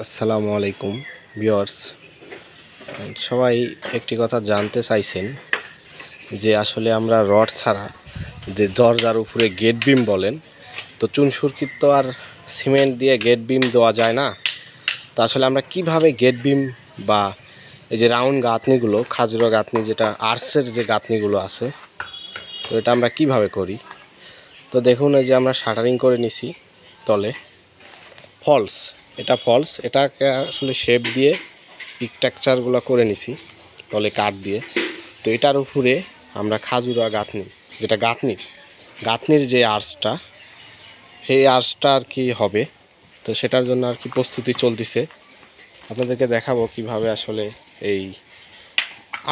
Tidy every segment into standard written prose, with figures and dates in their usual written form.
আসসালামু আলাইকুম ভিউয়ার্স। সবাই একটি কথা জানতে চাইছেন যে আসলে আমরা রড ছাড়া যে দরজার উপরে গেট বিম বলেন, তো চুন সুরকিত তো আর সিমেন্ট দিয়ে গেট বিম দেওয়া যায় না। তো আসলে আমরা কিভাবে গেট বিম বা এই যে রাউন্ড গাঁথনিগুলো, খাজুরা গাঁথনি, যেটা আর্টসের যে গাঁথনিগুলো আছে, তো এটা আমরা কিভাবে করি। তো দেখুন, এই যে আমরা শাটারিং করে নিছি তলে ফলস, এটা ফলস, এটাকে আসলে শেপ দিয়ে পিকটেকচারগুলো করে নিছি তলে কাঠ দিয়ে। তো এটার উপরে আমরা খাজুরা গাঁথনি, যেটা গাঁথনির যে আর্চটা, সেই আর্চটা আর কি হবে। তো সেটার জন্য আর কি প্রস্তুতি চলতেছে। আপনাদেরকে দেখাবো কিভাবে আসলে এই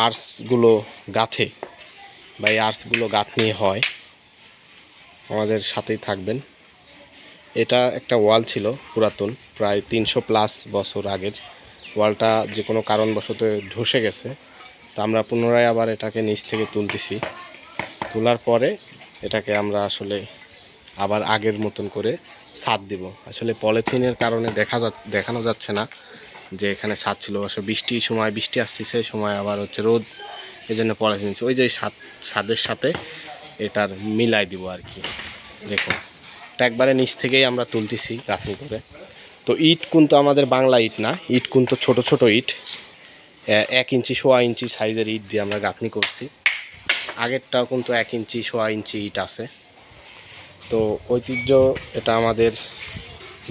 আর্চগুলো গাঁথে বা এই আর্চগুলো গাঁথনি হয়। আমাদের সাথেই থাকবেন। এটা একটা ওয়াল ছিল পুরাতন, প্রায় 300+ বছর আগের। ওয়ালটা যে কোনো কারণবশত ধসে গেছে। তো আমরা পুনরায় আবার এটাকে নিচ থেকে তুলতেছি। তোলার পরে এটাকে আমরা আসলে আবার আগের মতন করে ছাদ দিব। আসলে পলিথিনের কারণে দেখানো যাচ্ছে না যে এখানে ছাদ ছিল। আসলে বৃষ্টির সময় বৃষ্টি আসছে, সেই সময় আবার হচ্ছে রোদ, এই জন্য পলিথিন, ওই যে ছাদের সাথে এটার মিলাই দিব আর কি। দেখুন, এটা একবারে নিচ থেকেই আমরা তুলতেছি গাঁথনি করে। তো ইট কিন্তু আমাদের বাংলা ইট না, ইট কিন্তু ছোট ছোট ইট, 1 ইঞ্চি 1.25 ইঞ্চি সাইজের ইট দিয়ে আমরা গাঁথনি করছি। আগেরটাও কিন্তু 1 ইঞ্চি 1.25 ইঞ্চি ইট আছে। তো ঐতিহ্য এটা আমাদের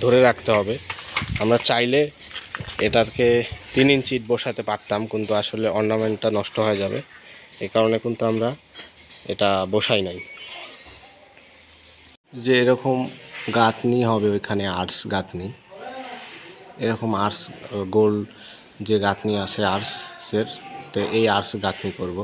ধরে রাখতে হবে। আমরা চাইলে এটাকে 3 ইঞ্চি ইট বসাতে পারতাম, কিন্তু আসলে অর্নামেন্টটা নষ্ট হয়ে যাবে, এই কারণে কিন্তু আমরা এটা বসাই নাই। যে এরকম গাঁথনি হবে ওইখানে, আর্টস গাঁথনি, এরকম আর্টস গোল যে গাঁথনি আছে আর্টসের, তো এই আর্টস গাঁথনি করব।